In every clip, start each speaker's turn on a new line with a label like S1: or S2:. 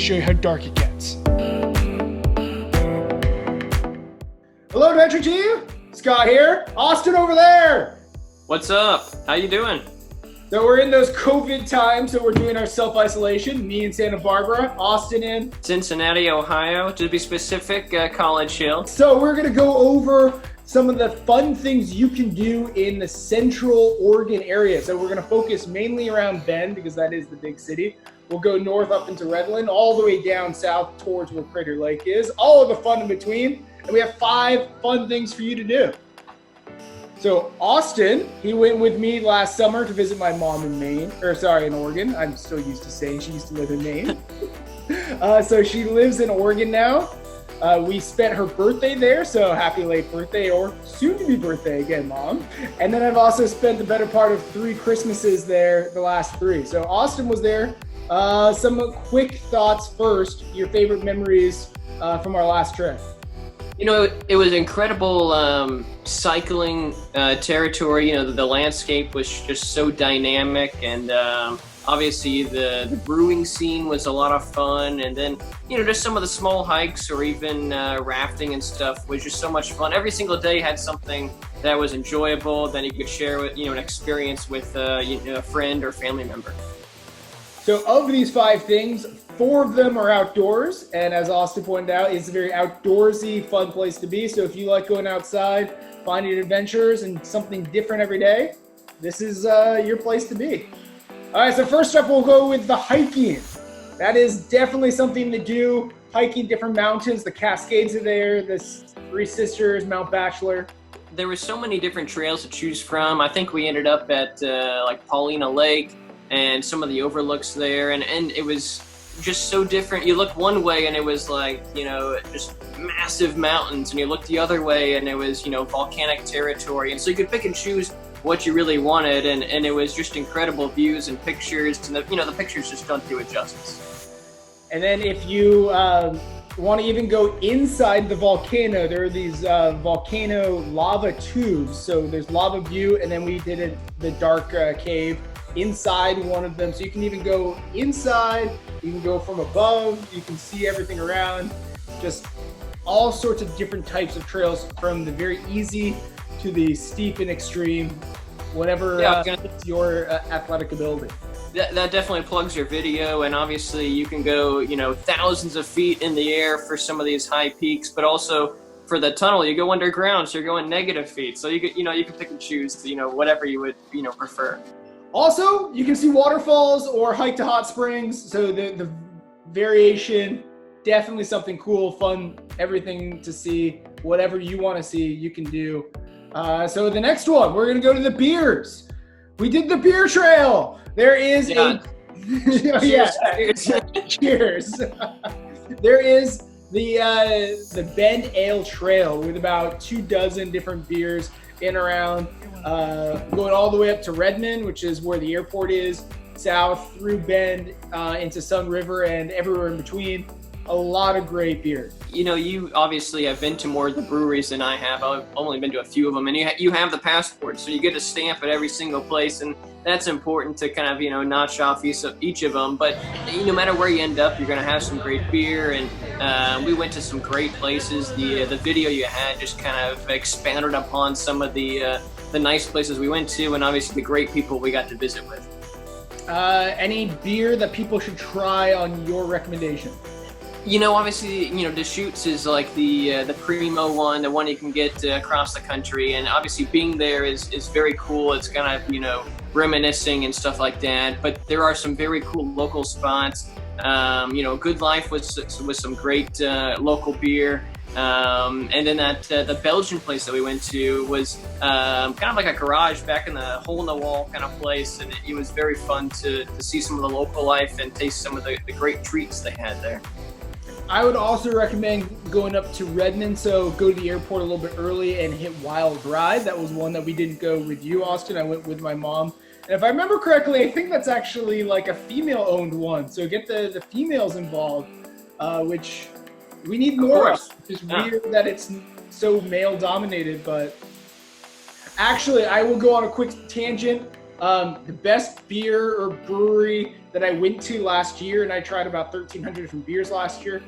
S1: show you how dark it gets. Hello, Adventure Team. Scott here. Austin over there.
S2: What's up? How you doing?
S1: So we're in those COVID times, so we're doing our self-isolation. Me in Santa Barbara, Austin in
S2: Cincinnati, Ohio, to be specific, College Hill.
S1: So we're gonna go over some of the fun things you can do in the Central Oregon area. So we're gonna focus mainly around Bend because that is the big city. We'll go north up into Redland, all the way down south towards where Crater Lake is, all of the fun in between. And we have 5 fun things for you to do. So Austin, he went with me last summer to visit my mom in Oregon. I'm still used to saying she used to live in Maine. So she lives in Oregon now. We spent her birthday there, so happy late birthday, or soon-to-be birthday again, Mom. And then I've also spent the better part of 3 Christmases there, the last 3. So Austin was there. Some quick thoughts first, your favorite memories from our last trip.
S2: You know, it was incredible cycling territory. You know, the landscape was just so dynamic, and obviously the brewing scene was a lot of fun. And then, you know, just some of the small hikes or even rafting and stuff was just so much fun. Every single day had something that was enjoyable that you could share with, you know, an experience with a friend or family member.
S1: So of these 5 things, 4 of them are outdoors, and as Austin pointed out, it's a very outdoorsy, fun place to be. So if you like going outside, finding adventures and something different every day, this is your place to be. All right, so first up, we'll go with the hiking. That is definitely something to do. Hiking different mountains, the Cascades are there, the 3 Sisters, Mount Bachelor.
S2: There were so many different trails to choose from. I think we ended up at like Paulina Lake and some of the overlooks there, and it was just so different. You look one way and it was like, you know, just massive mountains, and you look the other way and it was, you know, volcanic territory, and so you could pick and choose what you really wanted, and it was just incredible views and pictures, and the pictures just don't do it justice.
S1: And then if you want to even go inside the volcano, there are these volcano lava tubes. So there's lava view, and then we did the dark cave inside one of them. So you can even go inside, you can go from above, you can see everything around. Just all sorts of different types of trails, from the very easy to the steep and extreme, whatever fits your athletic ability.
S2: That definitely plugs your video, and obviously you can go, you know, thousands of feet in the air for some of these high peaks, but also for the tunnel, you go underground, so you're going negative feet. So you can pick and choose, you know, whatever you would, you know, prefer.
S1: Also, you can see waterfalls or hike to hot springs. So the variation, definitely something cool, fun, everything to see. Whatever you want to see, you can do. So the next one, we're going to go to the beers. We did the beer trail. There is Cheers. There is the Bend Ale Trail with about 24 different beers in around, going all the way up to Redmond, which is where the airport is, south through Bend into Sun River and everywhere in between. A lot of great beer.
S2: You know, you obviously have been to more of the breweries than I have. I've only been to a few of them, and you have the passport, so you get a stamp at every single place, and that's important to kind of, you know, notch off each of them. But no matter where you end up, you're going to have some great beer, and we went to some great places. The video you had just kind of expanded upon some of the nice places we went to, and obviously the great people we got to visit with.
S1: Any beer that people should try on your recommendation?
S2: You know, obviously, you know, Deschutes is like the primo one, the one you can get across the country, and obviously being there is very cool. It's kind of, you know, reminiscing and stuff like that. But there are some very cool local spots. You know, Good Life was some great local beer. And then the Belgian place that we went to was kind of like a garage back in the hole in the wall kind of place, and it was very fun to see some of the local life and taste some of the great treats they had there.
S1: I would also recommend going up to Redmond, so go to the airport a little bit early and hit Wild Ride. That was one that we didn't go with you, Austin. I went with my mom. And if I remember correctly, I think that's actually like a female-owned one. So get the females involved, which we need more of. It's weird that it's so male-dominated, but actually, I will go on a quick tangent. The best beer or brewery that I went to last year, and I tried about 1,300 different beers last year,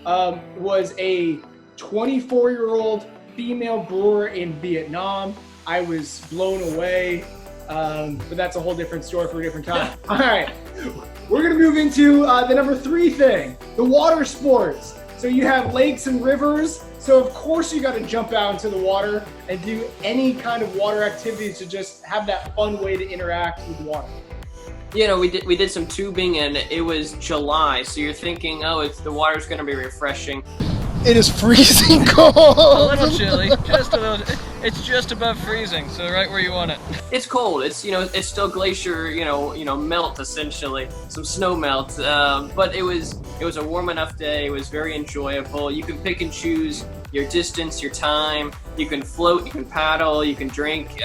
S1: was a 24-year-old female brewer in Vietnam. I was blown away, but that's a whole different story for a different time. All right, we're gonna move into the number 3 thing, the water sports. So you have lakes and rivers. So of course you got to jump out into the water and do any kind of water activities to just have that fun way to interact with water.
S2: You know, we did some tubing, and it was July, so you're thinking, oh, the water's going to be refreshing.
S3: It is freezing cold.
S4: A little chilly, just a little. It's just above freezing, so right where you want it.
S2: It's cold. It's it's still glacier, melt essentially, some snow melt. But it was a warm enough day. It was very enjoyable. You can pick and choose your distance, your time. You can float, you can paddle, you can drink,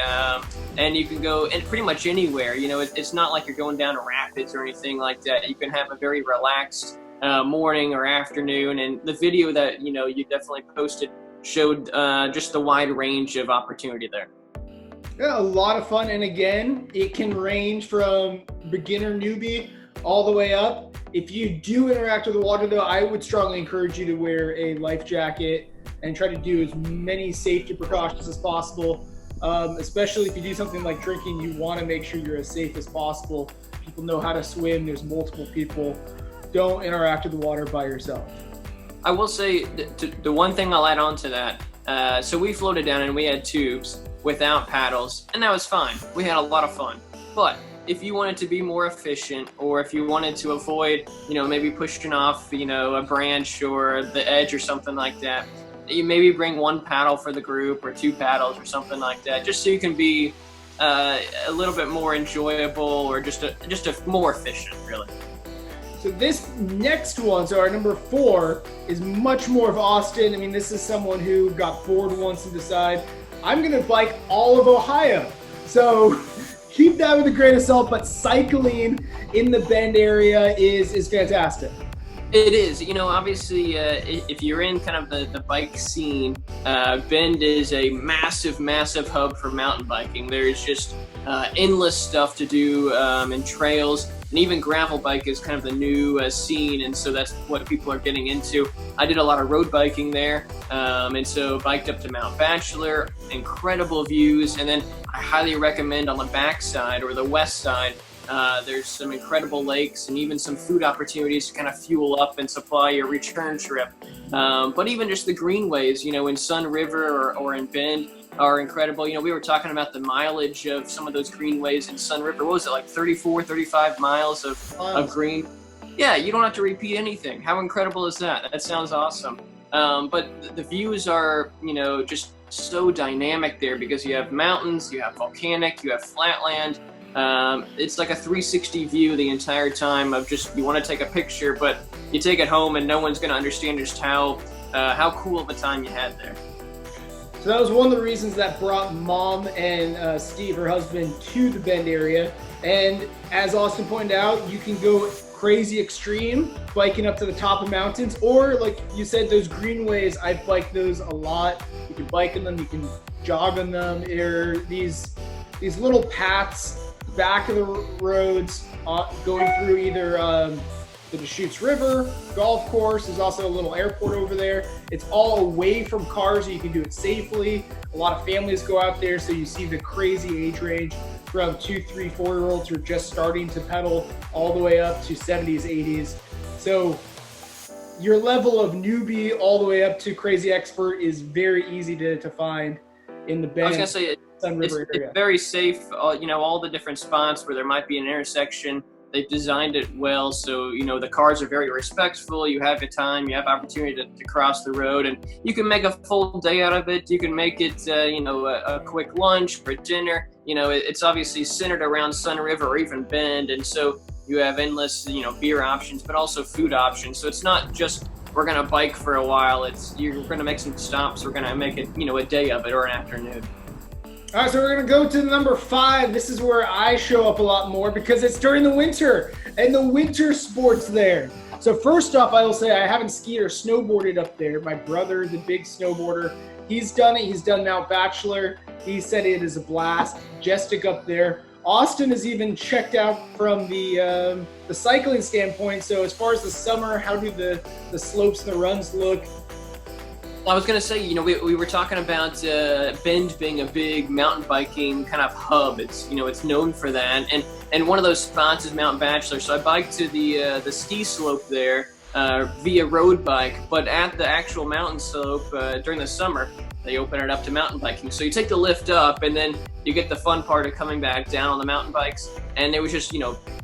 S2: and you can go pretty much anywhere. It's not like you're going down to rapids or anything like that. You can have a very relaxed morning or afternoon, and the video that you definitely posted showed just the wide range of opportunity there.
S1: Yeah, a lot of fun, and again, it can range from beginner newbie all the way up. If you do interact with the water, though, I would strongly encourage you to wear a life jacket and try to do as many safety precautions as possible. Especially if you do something like drinking, you want to make sure you're as safe as possible. People know how to swim. There's multiple people. Don't interact with the water by yourself.
S2: I will say the one thing I'll add on to that. So we floated down and we had tubes without paddles, and that was fine. We had a lot of fun. But if you wanted to be more efficient, or if you wanted to avoid, maybe pushing off, a branch or the edge or something like that, you maybe bring 1 paddle for the group or 2 paddles or something like that, just so you can be a little bit more enjoyable, or just more efficient, really.
S1: So this next one, so our number 4, is much more of Austin. I mean, this is someone who got bored once and decided, I'm gonna bike all of Ohio. So keep that with a grain of salt, but cycling in the Bend area is fantastic.
S2: It is. Obviously, if you're in kind of the bike scene, Bend is a massive, massive hub for mountain biking. There's just endless stuff to do, and trails, and even gravel bike is kind of the new scene, and so that's what people are getting into. I did a lot of road biking there, and so biked up to Mount Bachelor, incredible views, and then I highly recommend on the backside or the west side, there's some incredible lakes and even some food opportunities to kind of fuel up and supply your return trip. But even just the greenways, in Sun River or in Bend are incredible. We were talking about the mileage of some of those greenways in Sun River. What was it, like 34, 35 miles of green? Yeah, you don't have to repeat anything. How incredible is that? That sounds awesome. But the views are, just so dynamic there, because you have mountains, you have volcanic, you have flatland. It's like a 360 view the entire time of just, you want to take a picture, but you take it home and no one's going to understand just how cool of a time you had there.
S1: So that was one of the reasons that brought Mom and Steve, her husband, to the Bend area. And as Austin pointed out, you can go crazy extreme, biking up to the top of mountains, or like you said, those greenways, I've biked those a lot. You can bike on them, you can jog on them. There are these little paths back of the roads going through either the Deschutes River golf course. There's also a little airport over there. It's all away from cars, so you can do it safely. A lot of families go out there, so you see the crazy age range from 2, 3, 4-year-olds who are just starting to pedal all the way up to 70s, 80s. So your level of newbie all the way up to crazy expert is very easy to find in the Bend.
S2: I was gonna say it's very safe. All the different spots where there might be an intersection, they've designed it well, so the cars are very respectful. You have a time, you have opportunity to cross the road, and you can make a full day out of it. You can make it a quick lunch or dinner. It's obviously centered around Sun River or even Bend, and so you have endless beer options, but also food options. So it's not just we're gonna bike for a while. You're gonna make some stops. We're gonna make it a day of it or an afternoon.
S1: All right, so we're gonna go to number 5. This is where I show up a lot more because it's during the winter and the winter sports there. So first off, I will say I haven't skied or snowboarded up there. My brother, the big snowboarder, he's done it. He's done Mount Bachelor. He said it is a blast. Majestic up there. Austin is even checked out from the cycling standpoint. So as far as the summer, how do the slopes and the runs look?
S2: I was going to say, we were talking about Bend being a big mountain biking kind of hub. It's, it's known for that. And one of those spots is Mount Bachelor. So I biked to the ski slope there via road bike, but at the actual mountain slope during the summer, they open it up to mountain biking. So you take the lift up and then you get the fun part of coming back down on the mountain bikes. And it was just,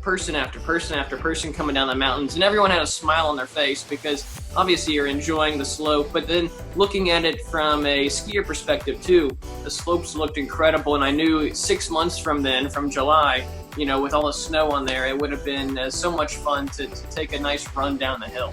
S2: person after person after person coming down the mountains, and everyone had a smile on their face because obviously you're enjoying the slope, but then looking at it from a skier perspective too, the slopes looked incredible. And I knew 6 months from then, from July, with all the snow on there, it would have been so much fun to take a nice run down the hill.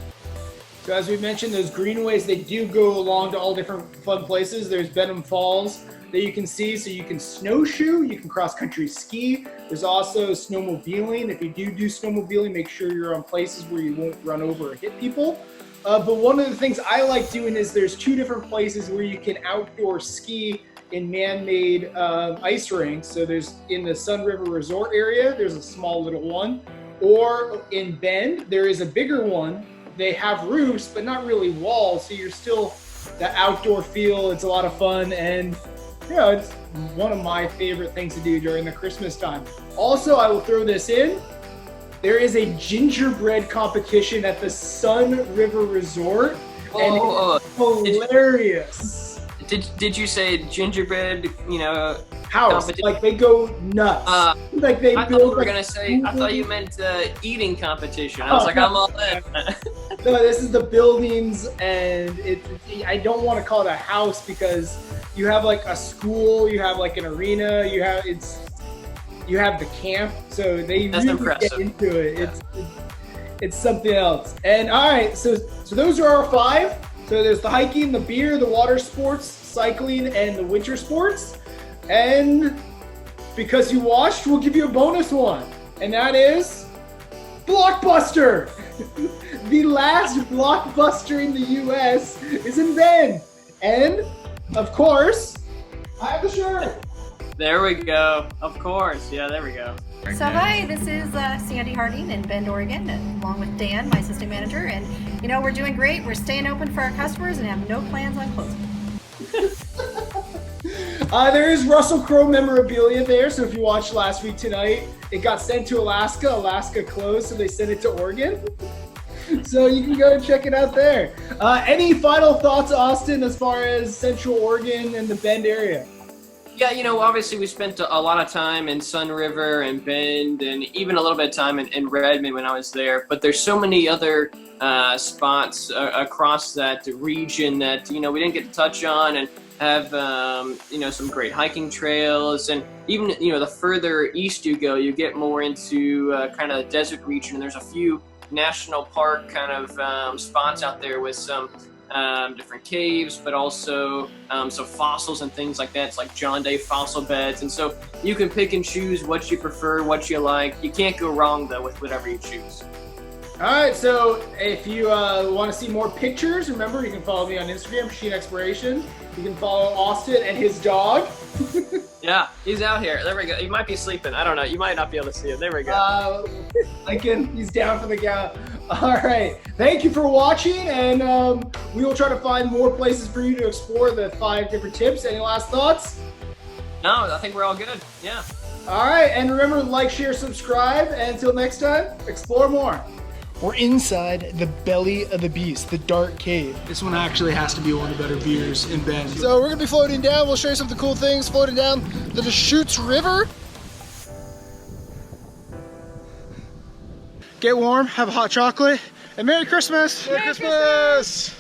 S1: So as we mentioned, those greenways, they do go along to all different fun places. There's Benham Falls that you can see, so you can snowshoe, you can cross-country ski. There's also snowmobiling. If you do snowmobiling, make sure you're on places where you won't run over or hit people. But one of the things I like doing is there's 2 different places where you can outdoor ski in man-made ice rinks. So there's in the Sun River Resort area, there's a small little one. Or in Bend, there is a bigger one. They have roofs, but not really walls, so you're still that outdoor feel. It's a lot of fun, and it's one of my favorite things to do during the Christmas time. Also, I will throw this in. There is a gingerbread competition at the Sun River Resort, and it's hilarious.
S2: Did you say gingerbread,
S1: house?
S2: competition?
S1: Like they go nuts. Like they
S2: I
S1: build.
S2: thought you were gonna say. I thought you meant eating competition. I was like, I'm all in.
S1: No, this is the buildings, and I don't want to call it a house because you have like a school, you have like an arena, you have the camp, so they
S2: That's
S1: really
S2: impressive.
S1: get into it.
S2: Yeah.
S1: It's something else. And all right, so those are our 5. So there's the hiking, the beer, the water sports, cycling, and the winter sports. And because you watched, we'll give you a bonus one, and that is Blockbuster. The last Blockbuster in the U.S. is in Bend. And, of course, I have the shirt.
S2: There we go. Of course. Yeah, there we go.
S5: So hi, this is Sandy Harding in Bend, Oregon, and along with Dan, my assistant manager. And we're doing great. We're staying open for our customers and have no plans on closing.
S1: There is Russell Crowe memorabilia there. So if you watched last week tonight, it got sent to Alaska. Alaska closed, so they sent it to Oregon. So you can go and check it out there. Any final thoughts, Austin, as far as Central Oregon and the Bend area?
S2: Yeah, obviously we spent a lot of time in Sun River and Bend, and even a little bit of time in Redmond when I was there. But there's so many other spots across that region that we didn't get to touch on, and have some great hiking trails. And even the further east you go, you get more into kind of the desert region. And there's a few national park kind of spots out there with some different caves, but also some fossils and things like that. It's like John Day fossil beds, and so you can pick and choose what you prefer, what you like. You can't go wrong though with whatever you choose.
S1: All right, so if you want to see more pictures, remember you can follow me on Instagram, Sheen Exploration. You can follow Austin and his dog.
S2: Yeah, he's out here. There we go. He might be sleeping. I don't know. You might not be able to see him. There we go.
S1: He's down for the count. All right, thank you for watching, and we will try to find more places for you to explore the 5 different tips. Any last thoughts?
S2: No, I think we're all good. Yeah.
S1: All right, and remember to like, share, subscribe, and until next time, explore more.
S3: We're inside the belly of the beast, the dark cave.
S1: This one actually has to be one of the better beers in Bend.
S3: So we're gonna be floating down. We'll show you some of the cool things floating down the Deschutes River. Get warm, have a hot chocolate, and Merry Christmas!
S1: Merry Christmas!